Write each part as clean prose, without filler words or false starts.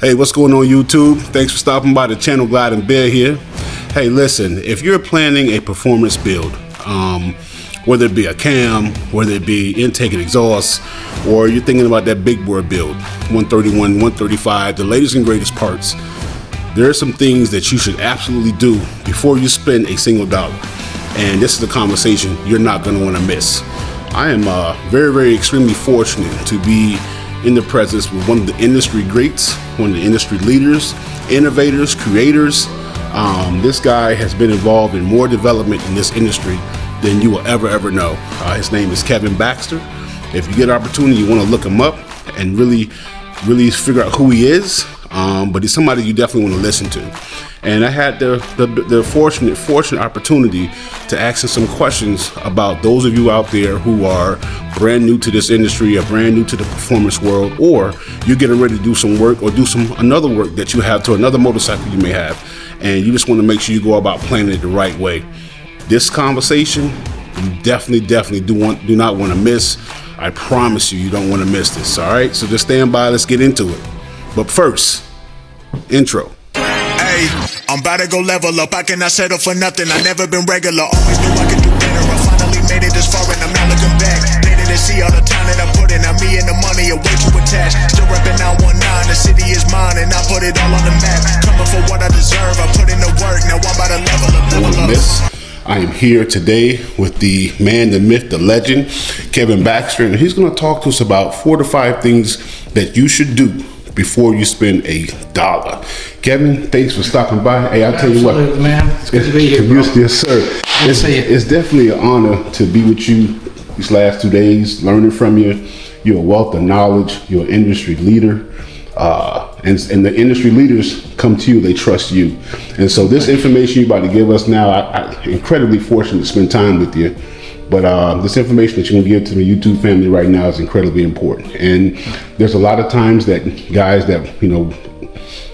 Hey, what's going on YouTube? Thanks for stopping by the channel. Glad and Bear here. Hey, listen, if you're planning a performance build, whether it be a cam, whether it be intake and exhaust, or you're thinking about that big board build, 131, 135, the latest and greatest parts, there are some things that you should absolutely do before you spend a single dollar. And this is a conversation you're not going to want to miss. I am very extremely fortunate to be in the presence with one of the industry greats, one of the industry leaders, innovators, creators. This guy has been involved in more development in this industry than you will ever know. His name is Kevin Baxter. If you get an opportunity, you want to look him up and really figure out who he is. But he's somebody you definitely want to listen to. And I had the fortunate opportunity to ask him some questions about those of you out there who are brand new to this industry or brand new to the performance world, or you're getting ready to do some work or do another work that you have to another motorcycle you may have, and you just want to make sure you go about planning it the right way. This conversation, you definitely do not want to miss. I promise you don't want to miss this. All right, so just stand by. Let's get into it. But first, intro. Hey, I'm about to go level up. I cannot settle for nothing. I never been regular. Always knew I could do better. I finally made it this far and I'm not looking back. Needed to see all the time that I put in. Now me and the money are way too attached. Still repping 919. The city is mine and I put it all on the map. Coming for what I deserve. I put in the work. Now I'm about to level up. I am here today with the man, the myth, the legend, Kevin Baxter, and he's going to talk to us about 4 to 5 things that you should do before you spend a dollar. Kevin, thanks for stopping by. Hey, I'll tell you what. Absolutely, man. It's good to be here, bro. Yes, sir. It's definitely an honor to be with you these last 2 days, learning from you. You're a wealth of knowledge. You're an industry leader. And the industry leaders come to you, they trust you. And so this information you're about to give us now, I'm incredibly fortunate to spend time with you. But this information that you're gonna give to the YouTube family right now is incredibly important. And there's a lot of times that guys that,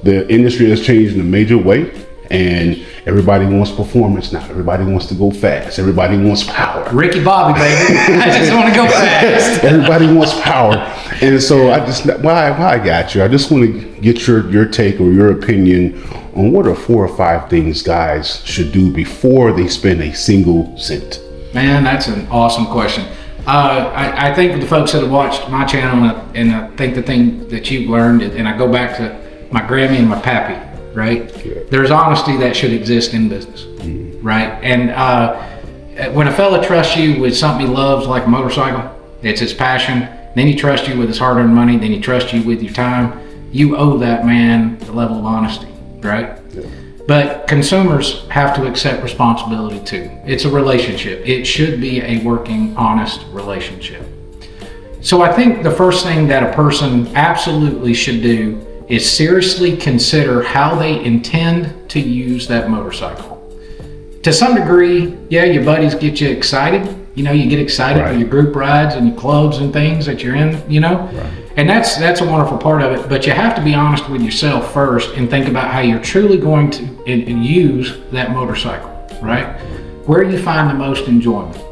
the industry has changed in a major way, and everybody wants performance now. Everybody wants to go fast. Everybody wants power. Ricky Bobby, baby. I just want to go fast. Everybody wants power. And so I got you. I just want to get your take or your opinion on what are 4 or 5 things guys should do before they spend a single cent. Man, that's an awesome question. I think for the folks that have watched my channel, and I think the thing that you've learned, and I go back to my Grammy and my pappy, right? Yeah. There's honesty that should exist in business, right? And when a fella trusts you with something he loves, like a motorcycle, it's his passion, then he trusts you with his hard-earned money, then he trusts you with your time, you owe that man the level of honesty, right? Yeah. But consumers have to accept responsibility too. It's a relationship. It should be a working, honest relationship. So I think the first thing that a person absolutely should do is seriously consider how they intend to use that motorcycle. To some degree, yeah, your buddies get you excited. You get excited for your group rides and your clubs and things that you're in, Right. And that's a wonderful part of it. But you have to be honest with yourself first and think about how you're truly going to use that motorcycle, right? Where you find the most enjoyment,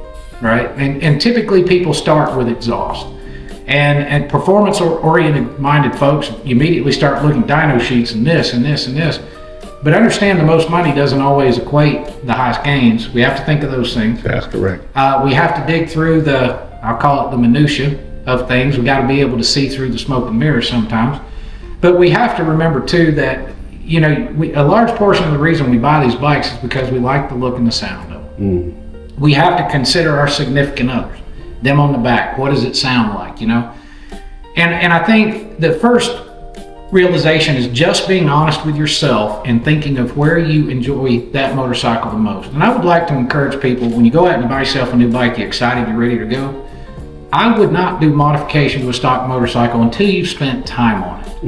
right? And typically people start with exhaust. And performance-oriented minded folks, you immediately start looking dyno sheets and this and this and this. But understand the most money doesn't always equate the highest gains. We have to think of those things. That's correct. We have to dig through I'll call it the minutia of things. We got to be able to see through the smoke and mirrors sometimes. But we have to remember too that, a large portion of the reason we buy these bikes is because we like the look and the sound of them. We have to consider our significant others. Them on the back, what does it sound like, And I think the first realization is just being honest with yourself and thinking of where you enjoy that motorcycle the most. And I would like to encourage people, when you go out and buy yourself a new bike, you're excited, you're ready to go, I would not do modification to a stock motorcycle until you've spent time on it.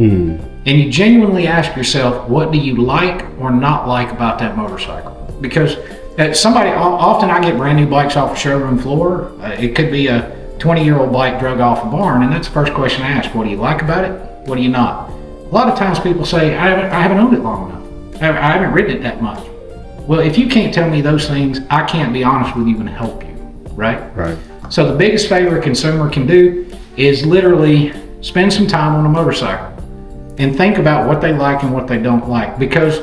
And you genuinely ask yourself, what do you like or not like about that motorcycle? Because often I get brand new bikes off the showroom floor. It could be a 20-year-old bike drug off a barn, and that's the first question I ask. What do you like about it? What do you not? A lot of times people say, I haven't owned it long enough. I haven't ridden it that much. Well, if you can't tell me those things, I can't be honest with you and help you, right? Right. So the biggest favor a consumer can do is literally spend some time on a motorcycle. and think about what they like and what they don't like, because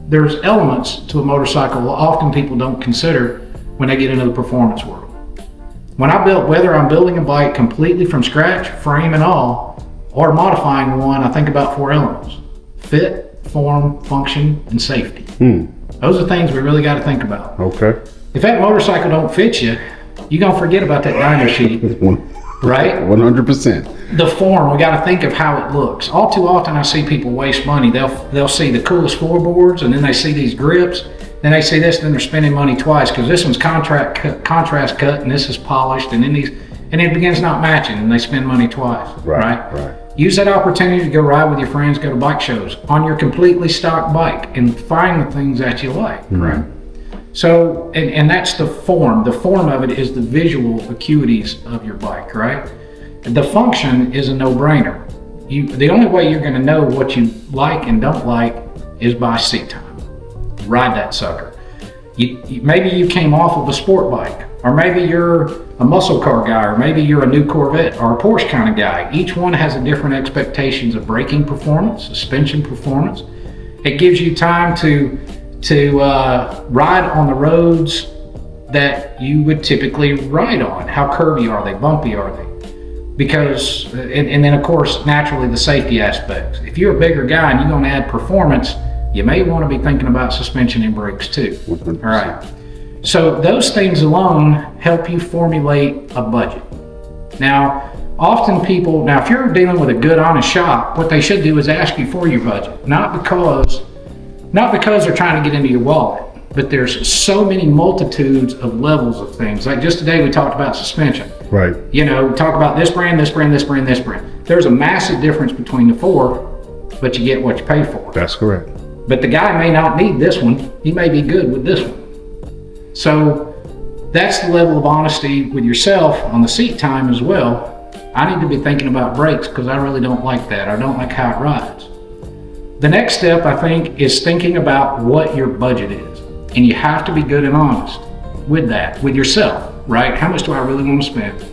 there's elements to a motorcycle often people don't consider when they get into the performance world. When whether I'm building a bike completely from scratch, frame and all, or modifying one, I think about 4 elements: fit, form, function, and safety. Those are things we really got to think about. Okay. If that motorcycle don't fit you, you're going to forget about that dyno sheet, right? 100%. The form, we got to think of how it looks. All too often I see people waste money. They'll see the coolest floorboards, and then they see these grips, then they see this, and then they're spending money twice because this one's contrast cut and this is polished, and then it begins not matching, and they spend money twice, right? Use that opportunity to go ride with your friends, go to bike shows on your completely stock bike and find the things that you like, right? So, and that's the form. The form of it is the visual acuities of your bike, right? The function is a no-brainer. The only way you're going to know what you like and don't like is by seat time. Ride that sucker. Maybe you came off of a sport bike, or maybe you're a muscle car guy, or maybe you're a new Corvette or a Porsche kind of guy. Each one has a different expectations of braking performance, suspension performance. It gives you time to ride on the roads that you would typically ride on. How curvy are they? Bumpy are they? Because, and then of course, naturally the safety aspects. If you're a bigger guy and you're going to add performance, you may want to be thinking about suspension and brakes too. 100%. All right. So those things alone help you formulate a budget. Now, often people, if you're dealing with a good, honest shop, what they should do is ask you for your budget, not because they're trying to get into your wallet, but there's so many multitudes of levels of things. Like just today we talked about suspension. Right. You know, we talk about this brand, this brand, this brand, this brand. There's a massive difference between the 4, but you get what you pay for. That's correct. But the guy may not need this one. He may be good with this one. So that's the level of honesty with yourself on the seat time as well. I need to be thinking about brakes because I really don't like that. I don't like how it rides. The next step, I think, is thinking about what your budget is. And you have to be good and honest with that, with yourself, right? How much do I really want to spend?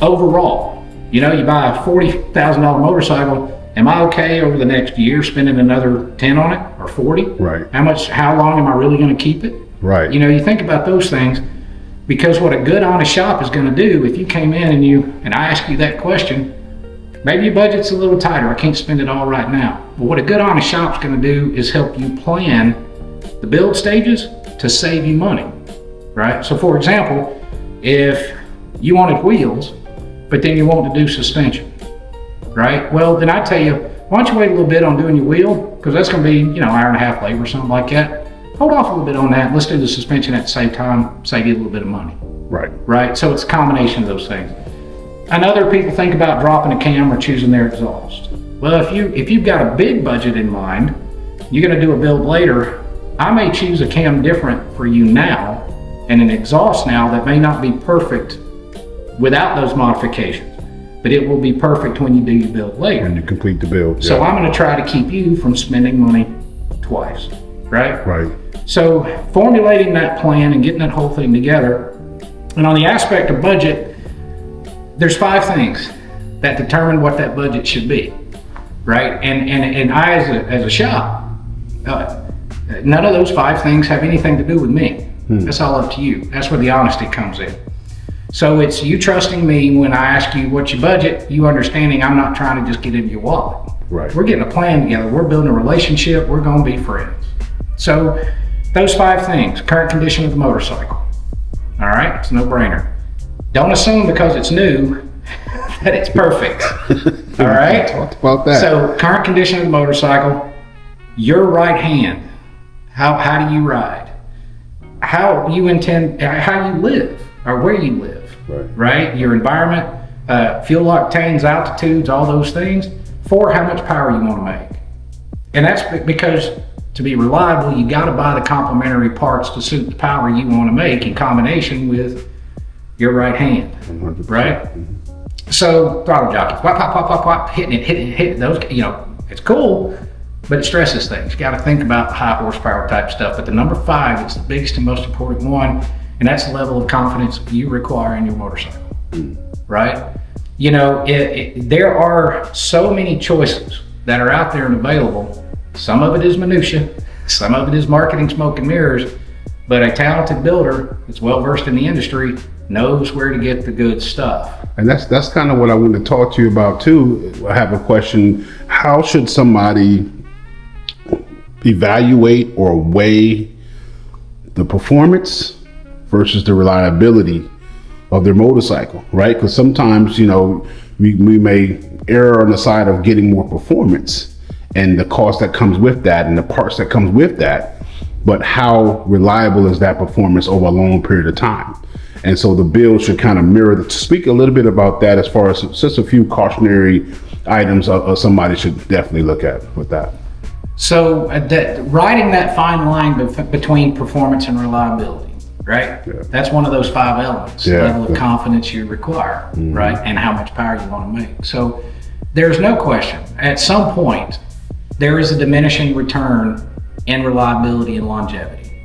Overall, you know, you buy a $40,000 motorcycle. Am I okay over the next year spending another 10 on it or 40? Right. How long am I really going to keep it? Right. You know, you think about those things, because what a good, honest shop is going to do, if you came in and I ask you that question, maybe your budget's a little tighter. I can't spend it all right now. But what a good, honest shop's going to do is help you plan the build stages to save you money, right? So for example, if you wanted wheels, but then you want to do suspension, right? Well, then I tell you, why don't you wait a little bit on doing your wheel? Because that's going to be, an hour and a half labor or something like that. Hold off a little bit on that. Let's do the suspension at the same time, save you a little bit of money. Right. Right? So it's a combination of those things. And other people think about dropping a cam or choosing their exhaust. Well, if you've got a big budget in mind, you're going to do a build later, I may choose a cam different for you now and an exhaust now that may not be perfect without those modifications, but it will be perfect when you do your build later. When you complete the build. So I'm going to try to keep you from spending money twice, right? Right. So formulating that plan and getting that whole thing together. And on the aspect of budget, there's 5 things that determine what that budget should be, right? And I, as a shop, none of those 5 things have anything to do with me. That's all up to you. That's where the honesty comes in. So it's you trusting me when I ask you what's your budget, you understanding I'm not trying to just get into your wallet. Right. We're getting a plan together. We're building a relationship. We're going to be friends. So those 5 things: current condition of the motorcycle. All right, it's a no-brainer. Don't assume because it's new that it's perfect. All right. Talked about that. So current condition of the motorcycle, your right hand. How do you ride? How you live, or where you live. Right. Your environment, fuel octanes, altitudes, all those things. 4, how much power you want to make. And that's because to be reliable, you got to buy the complementary parts to suit the power you want to make in combination with your right hand, 100%. right? So throttle jockey, whop, whop, whop, whop, whop, hitting it. Those, it's cool, but it stresses things. You got to think about high horsepower type stuff. But the number 5 is the biggest and most important one, and that's the level of confidence you require in your motorcycle, right? There are so many choices that are out there and available. Some of it is minutia, some of it is marketing smoke and mirrors, but a talented builder that's well versed in the industry knows where to get the good stuff. And that's kind of what I want to talk to you about too. I have a question. How should somebody evaluate or weigh the performance versus the reliability of their motorcycle, right? Because sometimes, we may err on the side of getting more performance and the cost that comes with that and the parts that comes with that, but how reliable is that performance over a long period of time? And so the build should kind of mirror that. Speak a little bit about that, as far as just a few cautionary items somebody should definitely look at with that. So riding that fine line between performance and reliability, right? Yeah. That's one of those 5 elements, the level of confidence you require, right? And how much power you want to make. So there's no question, at some point, there is a diminishing return in reliability and longevity.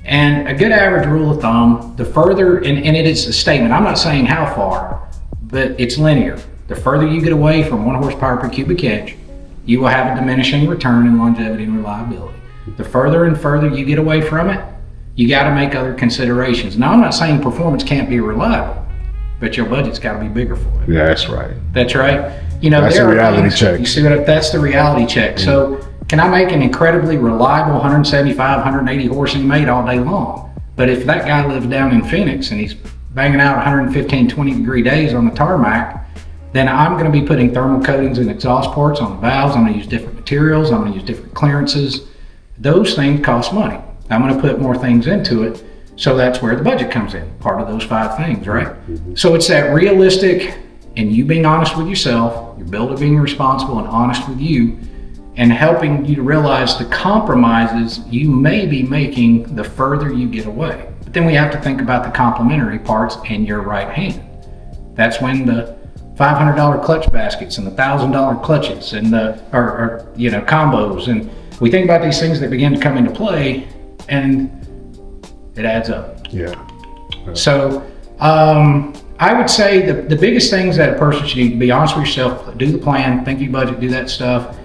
And a good average rule of thumb, the further, and it is a statement, I'm not saying how far, but it's linear. The further you get away from 1 horsepower per cubic inch, you will have a diminishing return in longevity and reliability. The further and further you get away from it, you got to make other considerations. Now, I'm not saying performance can't be reliable, but your budget's got to be bigger for it. Yeah, that's right. That's right. That's the reality check. You see that's the reality check. So can I make an incredibly reliable 175, 180 horse and made all day long? But if that guy lives down in Phoenix and he's banging out 115, 20 degree days on the tarmac, then I'm going to be putting thermal coatings and exhaust ports on the valves. I'm going to use different materials. I'm going to use different clearances. Those things cost money. I'm going to put more things into it. So that's where the budget comes in, part of those 5 things, right? So it's that realistic, and you being honest with yourself, your builder being responsible and honest with you, and helping you to realize the compromises you may be making the further you get away. But then we have to think about the complementary parts in your right hand. That's when the $500 clutch baskets and the $1,000 clutches and the combos, and we think about these things that begin to come into play, and it adds up. Yeah. So I would say the biggest things that a person should do, to be honest with yourself, do the plan, think your budget, do that stuff.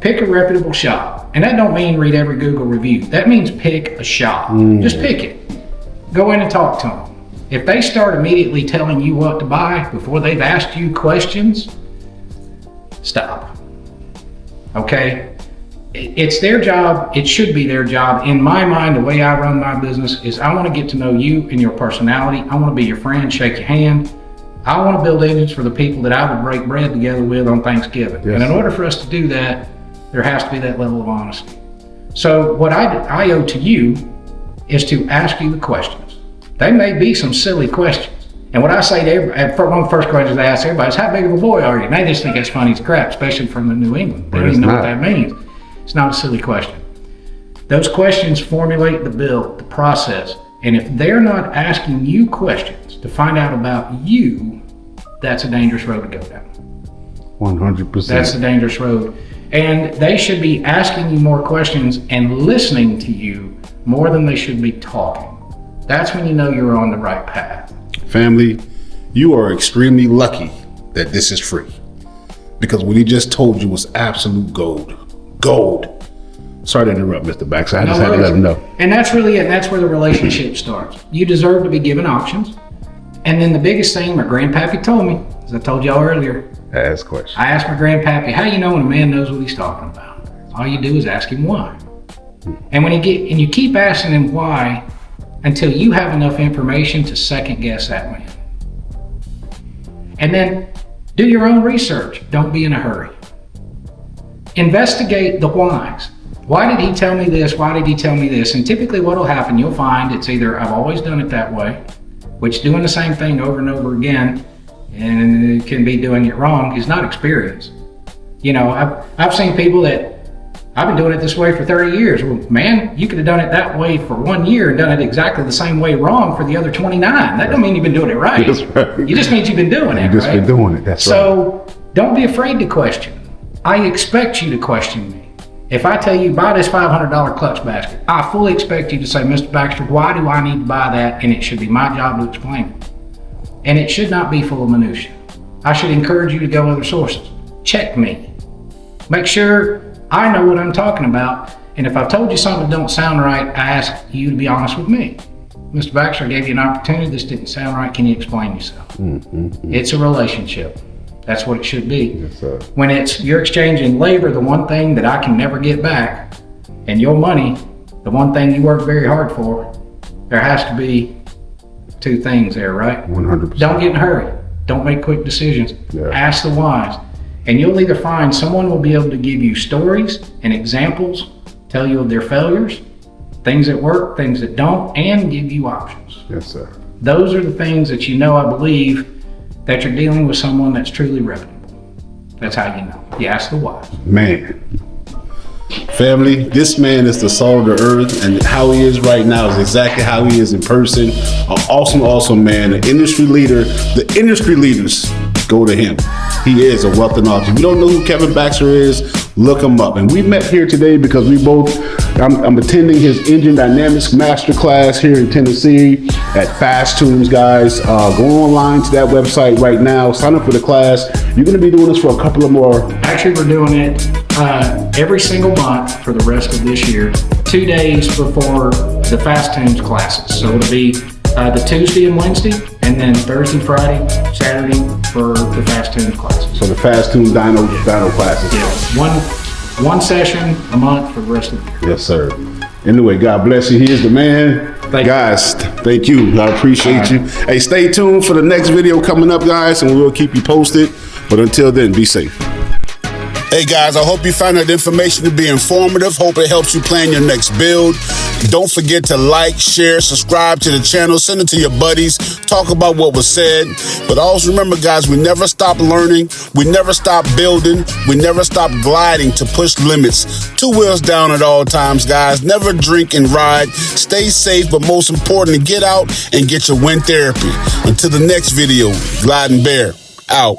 Pick a reputable shop. And that don't mean read every Google review. That means pick a shop. Just pick it. Go in and talk to them. If they start immediately telling you what to buy before they've asked you questions, stop. Okay? It's their job. It should be their job. In my mind, the way I run my business is I want to get to know you and your personality. I want to be your friend, shake your hand. I want to build engines for the people that I would break bread together with on Thanksgiving. Yes. And in order for us to do that, there has to be that level of honesty. So what I owe to you is to ask you the questions. They may be some silly questions. And what I say to everybody, one of the first questions I ask everybody is, how big of a boy are you? And they just think that's funny as crap, especially from the New England. They don't even know what that means. It's not a silly question. Those questions formulate the build, the process. And if they're not asking you questions to find out about you, that's a dangerous road to go down. 100%. That's a dangerous road. And they should be asking you more questions and listening to you more than they should be talking. That's when you know you're on the right path. Family, you are extremely lucky that this is free, because what he just told you was absolute gold. Gold. Sorry to interrupt, Mr. Baxter. I just had to let him know. And that's really it. And that's where the relationship starts. You deserve to be given options. And then the biggest thing my grandpappy told me, as I told y'all earlier, ask questions. I asked my grandpappy, how you know when a man knows what he's talking about? All you do is ask him why. And when you keep asking him why until you have enough information to second guess that man. And then do your own research. Don't be in a hurry. Investigate the whys. Why did he tell me this? Why did he tell me this? And typically what will happen, you'll find it's either I've always done it that way, which doing the same thing over and over again, and it can be doing it wrong, is not experience. You know, I've seen people that, I've been doing it this way for 30 years. Well, man, you could have done it that way for 1 year and done it exactly the same way wrong for the other 29. That don't mean you've been doing it right. That's right. It just means you've been doing it, You've just been doing it, that's right. So don't be afraid to question. I expect you to question me. If I tell you buy this $500 clutch basket, I fully expect you to say, Mr. Baxter, why do I need to buy that? And it should be my job to explain it. And it should not be full of minutia. I should encourage you to go other sources. Check me. Make sure I know what I'm talking about. And if I've told you something that don't sound right, I ask you to be honest with me. Mr. Baxter, I gave you an opportunity. This didn't sound right. Can you explain yourself? It's a relationship. That's what it should be. Yes, sir. When you're exchanging labor, the one thing that I can never get back, and your money, the one thing you work very hard for, there has to be two things there, right? 100%. Don't get in a hurry. Don't make quick decisions. Yeah. Ask the whys. And you'll either find someone will be able to give you stories and examples, tell you of their failures, things that work, things that don't, and give you options. Yes, sir. Those are the things that you know, I believe, that you're dealing with someone that's truly reputable. That's how you know. You ask the whys. Man. Family, this man is the salt of the earth, and how he is right now is exactly how he is in person. An awesome man, an industry leader. The industry leaders go to him. He is a wealth of knowledge. If you don't know who Kevin Baxter is, look him up. And we met here today because I'm attending his engine dynamics masterclass here in Tennessee at Fast Tunes, guys. Go online to that website right now. Sign up for the class. You're going to be doing this for a couple of more. Actually, we're doing it every single month for the rest of this year, 2 days before the Fast Tunes classes. So it'll be the Tuesday and Wednesday, and then Thursday, Friday, Saturday for the Fast Tunes classes. So the Fast Tunes dyno classes. Yeah, one session a month for the rest of the year. Yes, sir. Anyway, God bless you. He is the man. Guys, thank you. I appreciate you. Hey, stay tuned for the next video coming up, guys, and we'll keep you posted. But until then, be safe. Hey guys, I hope you found that information to be informative. Hope it helps you plan your next build. Don't forget to like, share, subscribe to the channel, send it to your buddies, talk about what was said. But always remember, guys, we never stop learning, we never stop building, we never stop gliding to push limits. 2 wheels down at all times, guys. Never drink and ride. Stay safe, but most importantly, get out and get your wind therapy. Until the next video, Glide and Bear, out.